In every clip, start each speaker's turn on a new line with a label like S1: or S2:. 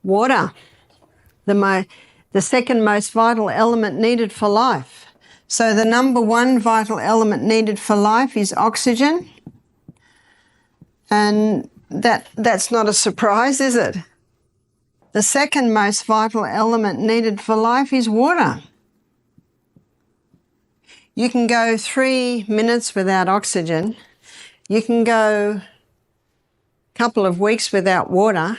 S1: Water, the second most vital element needed for life. So the number one vital element needed for life is oxygen. And that's not a surprise, is it? The second most vital element needed for life is water. You can go 3 minutes without oxygen. You can go a couple of weeks without water.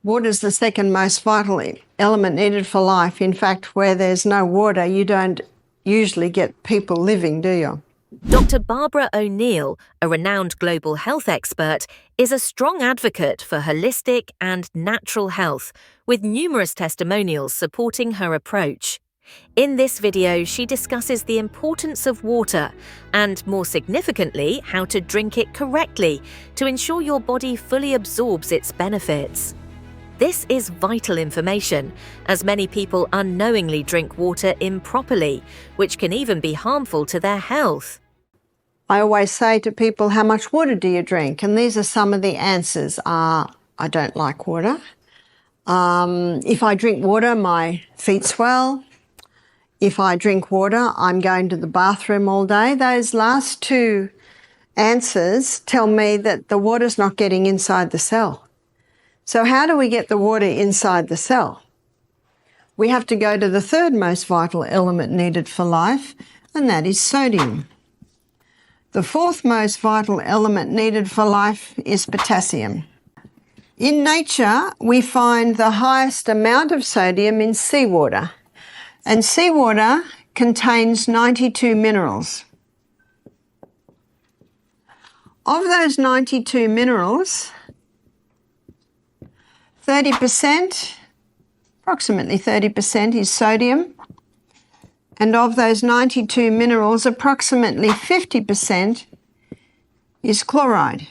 S1: Water is the second most vital element needed for life. In fact, where there's no water, you don't usually get people living, do you?
S2: Dr. BarbaraONeill, a renowned global health expert, is a strong advocate for holistic and natural health, with numerous testimonials supporting her approach. In this video, she discusses the importance of water and, more significantly, how to drink it correctly to ensure your body fully absorbs its benefits. This is vital information, as many people unknowingly drink water improperly, which can even be harmful to their health.
S1: I always say to people, how much water do you drink? And these are some of the answers. I don't like water. If I drink water, my feet swell. If I drink water, I'm going to the bathroom all day. Those last two answers tell me that the water's not getting inside the cell. So how do we get the water inside the cell? We have to go to the third most vital element needed for life, and that is sodium. The fourth most vital element needed for life is potassium. In nature, we find the highest amount of sodium in seawater, and seawater contains 92 minerals. Of those 92 minerals, 30%, approximately 30% is sodium, and of those 92 minerals, approximately 50% is chloride.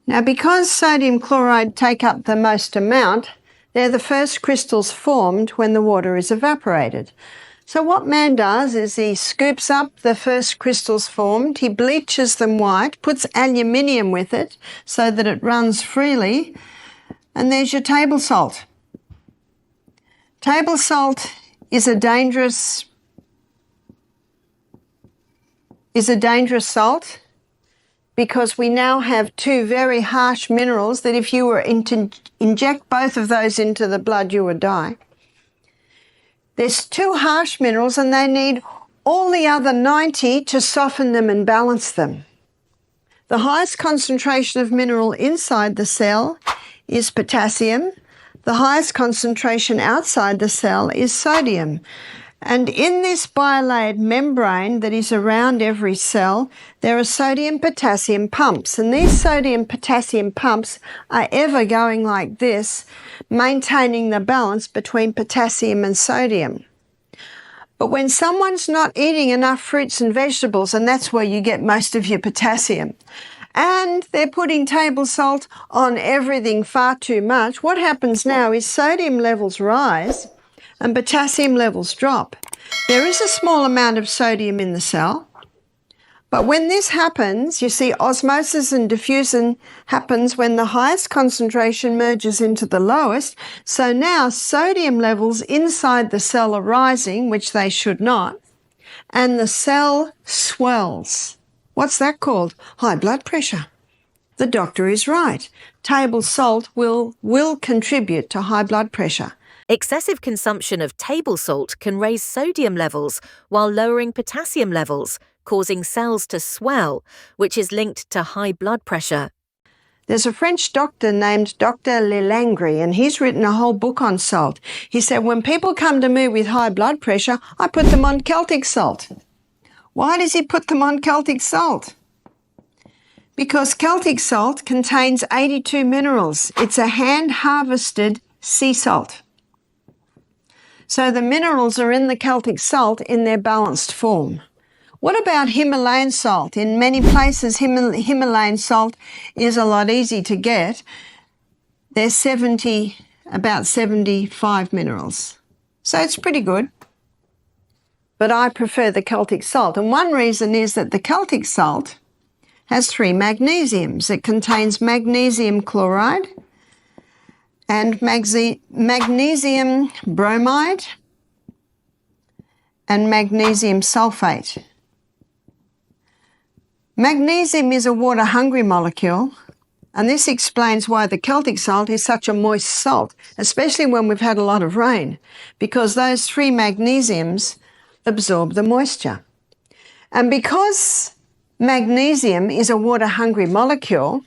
S1: Now, because sodium chloride take up the most amount, they're the first crystals formed when the water is evaporated. So what man does is he scoops up the first crystals formed, he bleaches them white, puts aluminium with it so that it runs freely, and there's your table salt. Table salt is a dangerous salt because we now have two very harsh minerals that if you were to inject both of those into the blood, you would die. There's two harsh minerals and they need all the other 90 to soften them and balance them. The highest concentration of mineral inside the cell is potassium. The highest concentration outside the cell is sodium. And in this bilayered membrane that is around every cell, there are sodium-potassium pumps. And these sodium-potassium pumps are ever going like this, maintaining the balance between potassium and sodium. But when someone's not eating enough fruits and vegetables, and that's where you get most of your potassium, and they're putting table salt on everything far too much, what happens now is sodium levels rise and potassium levels drop. There is a small amount of sodium in the cell, but when this happens, you see osmosis and diffusion happens when the highest concentration merges into the lowest. So now sodium levels inside the cell are rising, which they should not, and the cell swells. What's that called? High blood pressure. The doctor is right. Table salt will contribute to high blood pressure.
S2: Excessive consumption of table salt can raise sodium levels while lowering potassium levels, causing cells to swell, which is linked to high blood pressure.
S1: There's a French doctor named Dr. Lelangri, and he's written a whole book on salt. He said, when people come to me with high blood pressure, I put them on Celtic salt. Why does he put them on Celtic salt? Because Celtic salt contains 82 minerals. It's a hand-harvested sea salt. So the minerals are in the Celtic salt in their balanced form. What about Himalayan salt? In many places, Himalayan salt is a lot easier to get. There's about 75 minerals. So it's pretty good. But I prefer the Celtic salt. And one reason is that the Celtic salt has 3 magnesiums. It contains magnesium chloride and magnesium bromide and magnesium sulfate. Magnesium is a water-hungry molecule, and this explains why the Celtic salt is such a moist salt, especially when we've had a lot of rain, because those three magnesiums absorb the moisture. And because magnesium is a water-hungry molecule,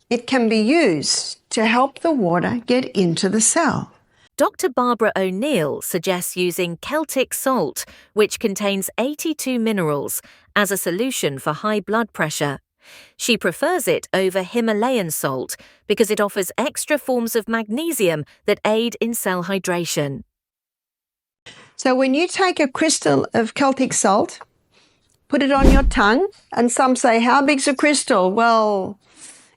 S1: it can be used to help the water get into the cell.
S2: Dr. BarbaraONeill suggests using Celtic salt, which contains 82 minerals, as a solution for high blood pressure. She prefers it over Himalayan salt because it offers extra forms of magnesium that aid in cell hydration.
S1: So when you take a crystal of Celtic salt, put it on your tongue, and some say, how big's a crystal? Well,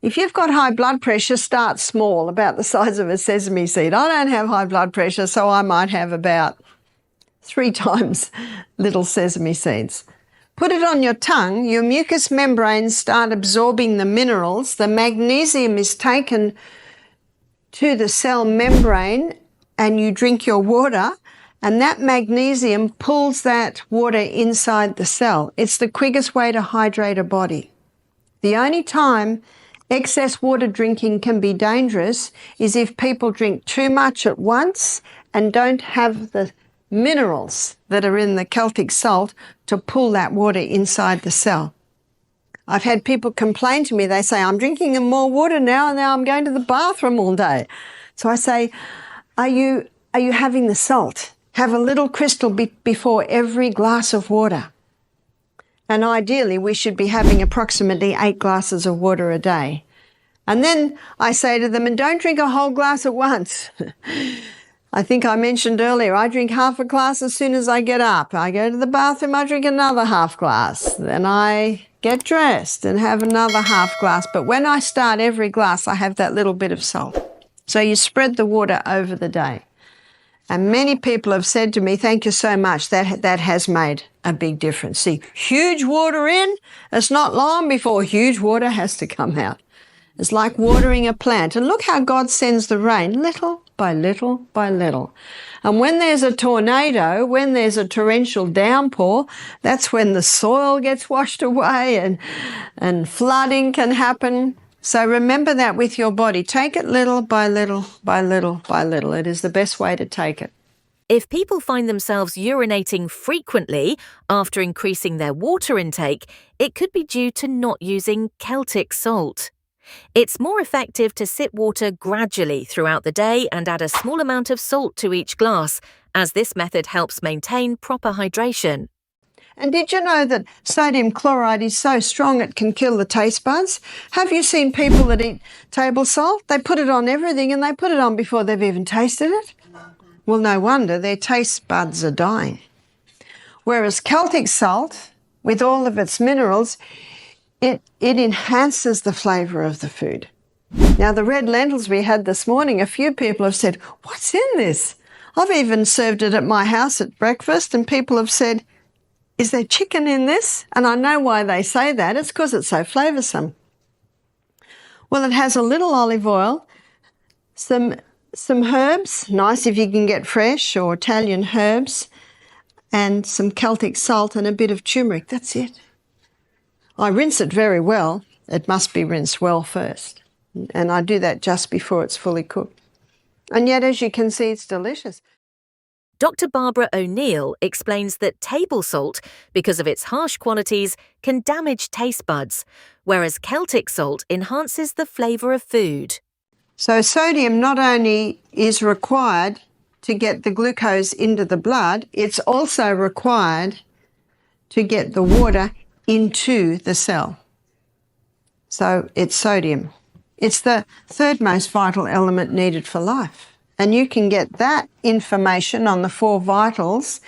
S1: if you've got high blood pressure, start small, about the size of a sesame seed. I don't have high blood pressure, so I might have about 3 times little sesame seeds. Put it on your tongue, your mucous membranes start absorbing the minerals. The magnesium is taken to the cell membrane and you drink your water, and that magnesium pulls that water inside the cell. It's the quickest way to hydrate a body. The only time excess water drinking can be dangerous is if people drink too much at once and don't have the minerals that are in the Celtic salt to pull that water inside the cell. I've had people complain to me, they say, I'm drinking more water now and now I'm going to the bathroom all day. So I say, are you having the salt? Have a little crystal before every glass of water. And ideally we should be having approximately 8 glasses of water a day. And then I say to them, and don't drink a whole glass at once. I think I mentioned earlier, I drink half a glass as soon as I get up. I go to the bathroom, I drink another half glass. Then I get dressed and have another half glass. But when I start every glass, I have that little bit of salt. So you spread the water over the day. And many people have said to me, thank you so much, that has made a big difference. See, huge water in, it's not long before huge water has to come out. It's like watering a plant. And look how God sends the rain, little by little by little. And when there's a tornado, when there's a torrential downpour, that's when the soil gets washed away and flooding can happen. So remember that with your body. Take it little by little by little by little. It is the best way to take it.
S2: If people find themselves urinating frequently after increasing their water intake, it could be due to not using Celtic salt. It's more effective to sip water gradually throughout the day and add a small amount of salt to each glass, as this method helps maintain proper hydration.
S1: And did you know that sodium chloride is so strong it can kill the taste buds? Have you seen people that eat table salt? They put it on everything and they put it on before they've even tasted it. Well, no wonder their taste buds are dying. Whereas Celtic salt, with all of its minerals, it enhances the flavour of the food. Now, the red lentils we had this morning, a few people have said, what's in this? I've even served it at my house at breakfast and people have said, is there chicken in this? And I know why they say that. It's because it's so flavoursome. Well, it has a little olive oil, some herbs, nice if you can get fresh or Italian herbs, and some Celtic salt and a bit of turmeric. That's it. I rinse it very well. It must be rinsed well first. And I do that just before it's fully cooked. And yet, as you can see, it's delicious.
S2: Dr. BarbaraONeill explains that table salt, because of its harsh qualities, can damage taste buds, whereas Celtic salt enhances the flavour of food.
S1: So sodium not only is required to get the glucose into the blood, it's also required to get the water into the cell. So it's sodium. It's the third most vital element needed for life. And you can get that information on the 4 vitals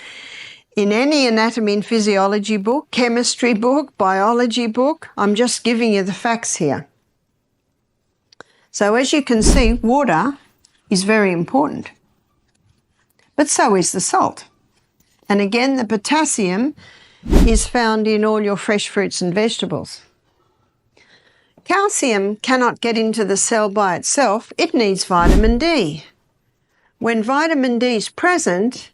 S1: in any anatomy and physiology book, chemistry book, biology book. I'm just giving you the facts here. So as you can see, water is very important. But so is the salt. And again, the potassium is found in all your fresh fruits and vegetables. Calcium cannot get into the cell by itself. It needs vitamin D. When vitamin D is present,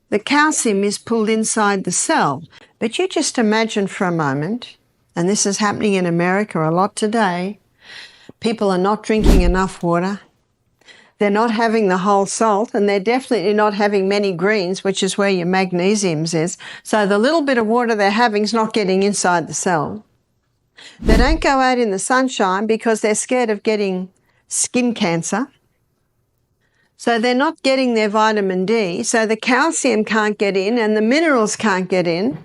S1: the calcium is pulled inside the cell. But you just imagine for a moment, and this is happening in America a lot today, people are not drinking enough water. They're not having the whole salt, and they're definitely not having many greens, which is where your magnesiums is. So the little bit of water they're having is not getting inside the cell. They don't go out in the sunshine because they're scared of getting skin cancer. So they're not getting their vitamin D, so the calcium can't get in and the minerals can't get in.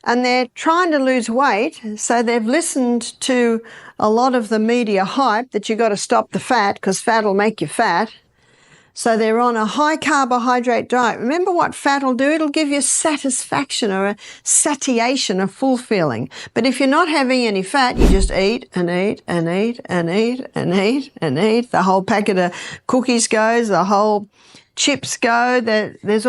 S1: And they're trying to lose weight, so they've listened to a lot of the media hype that you've got to stop the fat because fat will make you fat. So they're on a high carbohydrate diet. Remember what fat will do? It'll give you satisfaction or a satiation, a full feeling. But if you're not having any fat, you just eat and eat and eat and eat and eat and eat. The whole packet of cookies goes, the whole chips go. There's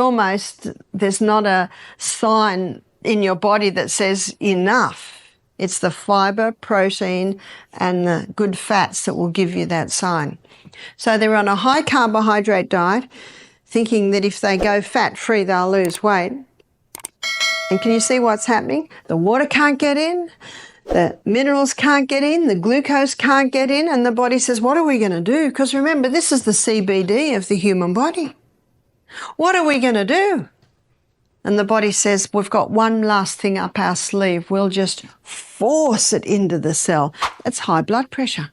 S1: not a sign in your body that says enough. It's the fiber, protein, and the good fats that will give you that sign. So they're on a high carbohydrate diet, thinking that if they go fat-free, they'll lose weight. And can you see what's happening? The water can't get in, the minerals can't get in, the glucose can't get in, and the body says, what are we going to do? Because remember, this is the CBD of the human body. What are we going to do? And the body says, we've got one last thing up our sleeve. We'll just force it into the cell. That's high blood pressure.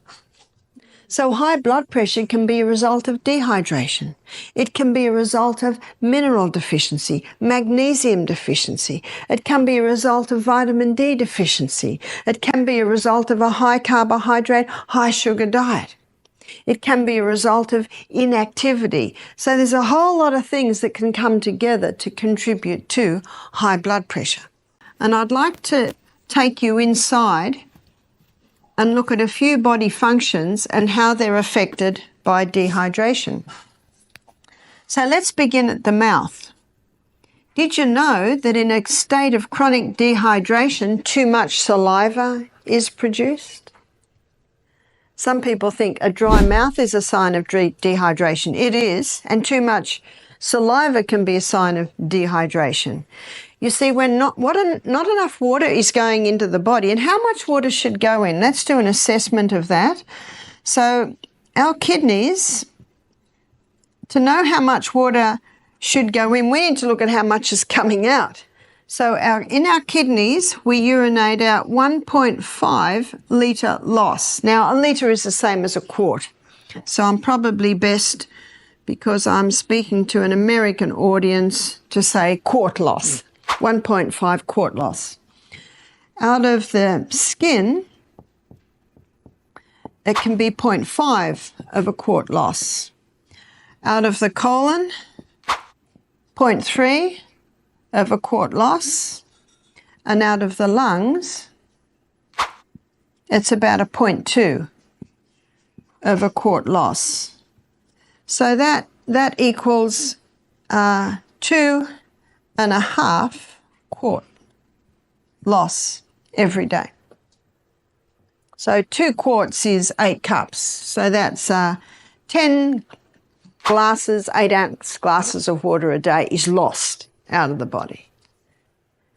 S1: So high blood pressure can be a result of dehydration. It can be a result of mineral deficiency, magnesium deficiency. It can be a result of vitamin D deficiency. It can be a result of a high carbohydrate, high sugar diet. It can be a result of inactivity. So there's a whole lot of things that can come together to contribute to high blood pressure. And I'd like to take you inside and look at a few body functions and how they're affected by dehydration. So let's begin at the mouth. Did you know that in a state of chronic dehydration, too much saliva is produced? Some people think a dry mouth is a sign of dehydration. It is, and too much saliva can be a sign of dehydration. You see, when not enough water is going into the body, and how much water should go in? Let's do an assessment of that. So our kidneys, to know how much water should go in, we need to look at how much is coming out. So in our kidneys, we urinate out 1.5 litre loss. Now, a litre is the same as a quart. So I'm probably best, because I'm speaking to an American audience, to say quart loss. 1.5 quart loss. Out of the skin, it can be 0.5 of a quart loss. Out of the colon, 0.3 of a quart loss. And out of the lungs, it's about a 0.2 of a quart loss. So that equals 2.5 quart loss every day. So 2 quarts is 8 cups. So that's 10 glasses, 8 ounce glasses of water a day is lost out of the body.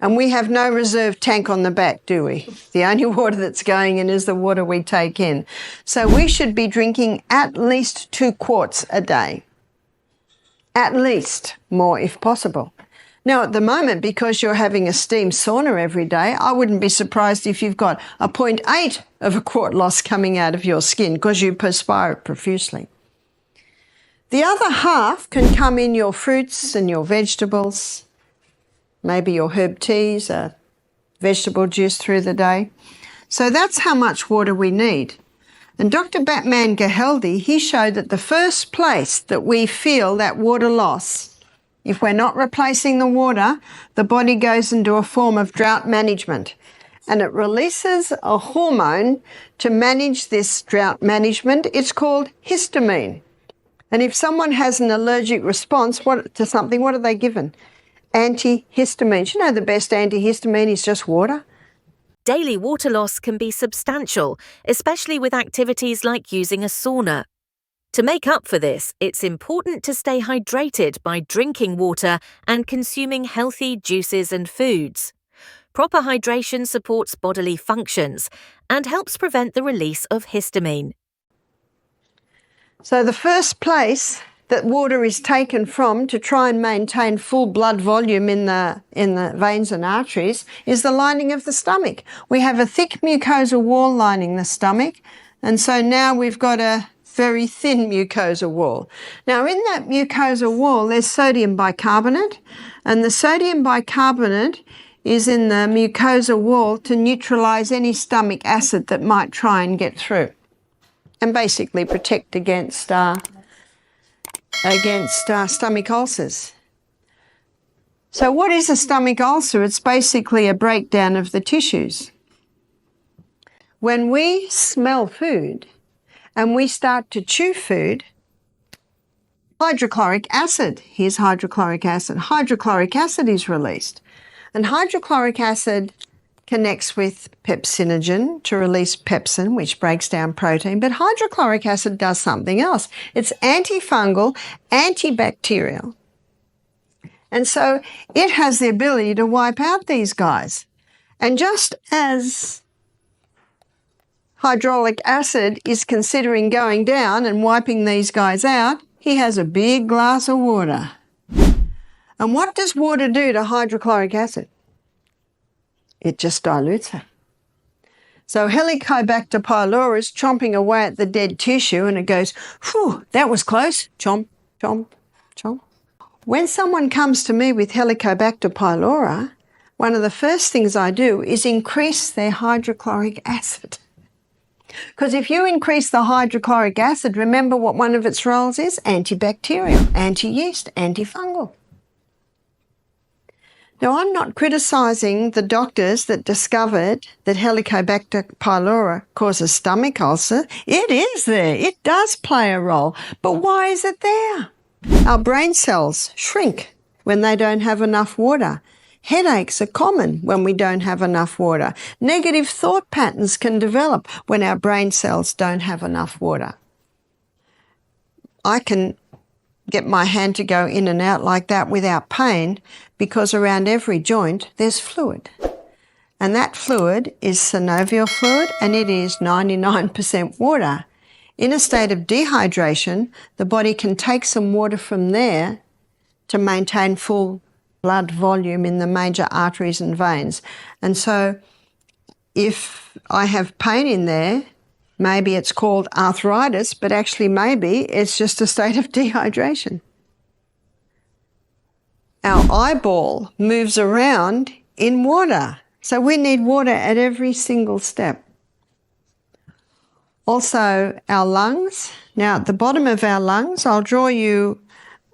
S1: And we have no reserve tank on the back, do we? The only water that's going in is the water we take in. So we should be drinking at least 2 quarts a day. At least, more if possible. Now, at the moment, because you're having a steam sauna every day, I wouldn't be surprised if you've got a 0.8 of a quart loss coming out of your skin because you perspire it profusely. The other half can come in your fruits and your vegetables, maybe your herb teas, vegetable juice through the day. So that's how much water we need. And Dr. Batman Geheldi, he showed that the first place that we feel that water loss, if we're not replacing the water, the body goes into a form of drought management, and it releases a hormone to manage this drought management. It's called histamine. And if someone has an allergic response to something, what are they given? Antihistamines. You know the best antihistamine is just water.
S2: daily water loss can be substantial, especially with activities like using a sauna. To make up for this, it's important to stay hydrated by drinking water and consuming healthy juices and foods. Proper hydration supports bodily functions and helps prevent the release of histamine.
S1: So the first place that water is taken from to try and maintain full blood volume in the veins and arteries is the lining of the stomach. We have a thick mucosal wall lining the stomach, and so now we've got a very thin mucosal wall. Now in that mucosal wall there's sodium bicarbonate, and the sodium bicarbonate is in the mucosal wall to neutralise any stomach acid that might try and get through, and basically protect against stomach ulcers. So what is a stomach ulcer? It's basically a breakdown of the tissues. When we smell food and we start to chew food, hydrochloric acid, here's hydrochloric acid is released. And hydrochloric acid connects with pepsinogen to release pepsin, which breaks down protein, but hydrochloric acid does something else. It's antifungal, antibacterial. And so it has the ability to wipe out these guys. And just as hydrochloric acid is considering going down and wiping these guys out, he has a big glass of water. And what does water do to hydrochloric acid? It just dilutes it. So Helicobacter pylori is chomping away at the dead tissue, and it goes, whew, that was close. Chomp, chomp, chomp. When someone comes to me with Helicobacter pylori, one of the first things I do is increase their hydrochloric acid. Because if you increase the hydrochloric acid, remember what one of its roles is? Antibacterial, anti-yeast, antifungal. Now, I'm not criticising the doctors that discovered that Helicobacter pylori causes stomach ulcer. It is there. It does play a role. But why is it there? Our brain cells shrink when they don't have enough water. Headaches are common when we don't have enough water. Negative thought patterns can develop when our brain cells don't have enough water. I can get my hand to go in and out like that without pain because around every joint there's fluid. And that fluid is synovial fluid, and it is 99% water. In a state of dehydration, the body can take some water from there to maintain full blood volume in the major arteries and veins. And so if I have pain in there, maybe it's called arthritis, but actually maybe it's just a state of dehydration. Our eyeball moves around in water, so we need water at every single step. Also, our lungs. Now, at the bottom of our lungs, I'll draw you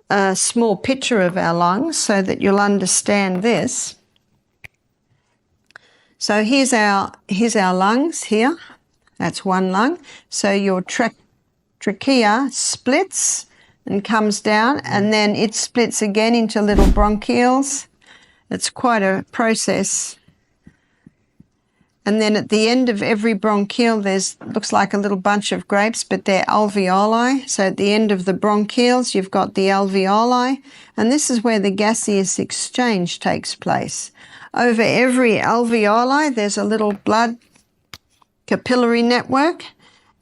S1: a small picture of our lungs so that you'll understand this. So here's our lungs here. That's one lung. So your trachea splits and comes down, and then it splits again into little bronchioles. It's quite a process. And then at the end of every bronchiole, looks like a little bunch of grapes, but they're alveoli. So at the end of the bronchioles, you've got the alveoli, and this is where the gaseous exchange takes place. Over every alveoli, there's a little blood capillary network,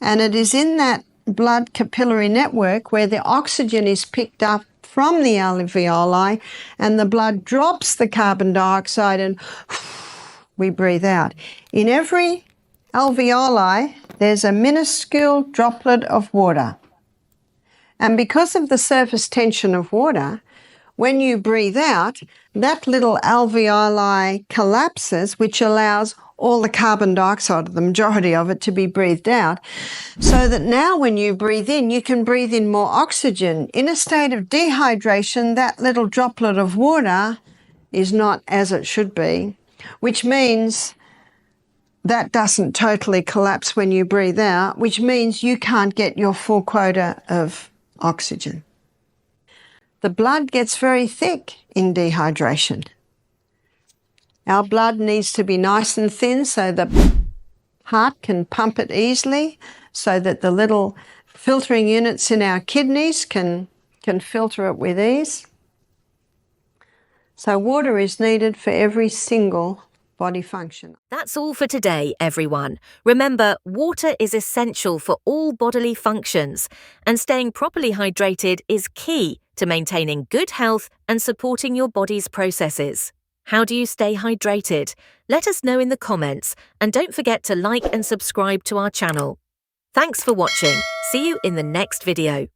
S1: and it is in that blood capillary network where the oxygen is picked up from the alveoli, and the blood drops the carbon dioxide and we breathe out. In every alveoli, there's a minuscule droplet of water. And because of the surface tension of water, when you breathe out, that little alveoli collapses, which allows all the carbon dioxide, the majority of it, to be breathed out, so that now when you breathe in, you can breathe in more oxygen. In a state of dehydration, that little droplet of water is not as it should be, which means that doesn't totally collapse when you breathe out, which means you can't get your full quota of oxygen. The blood gets very thick in dehydration. Our blood needs to be nice and thin so the heart can pump it easily, so that the little filtering units in our kidneys can filter it with ease. So water is needed for every single body function.
S2: That's all for today, everyone. Remember, water is essential for all bodily functions, and staying properly hydrated is key to maintaining good health and supporting your body's processes. How do you stay hydrated? Let us know in the comments, and don't forget to like and subscribe to our channel. Thanks for watching. See you in the next video.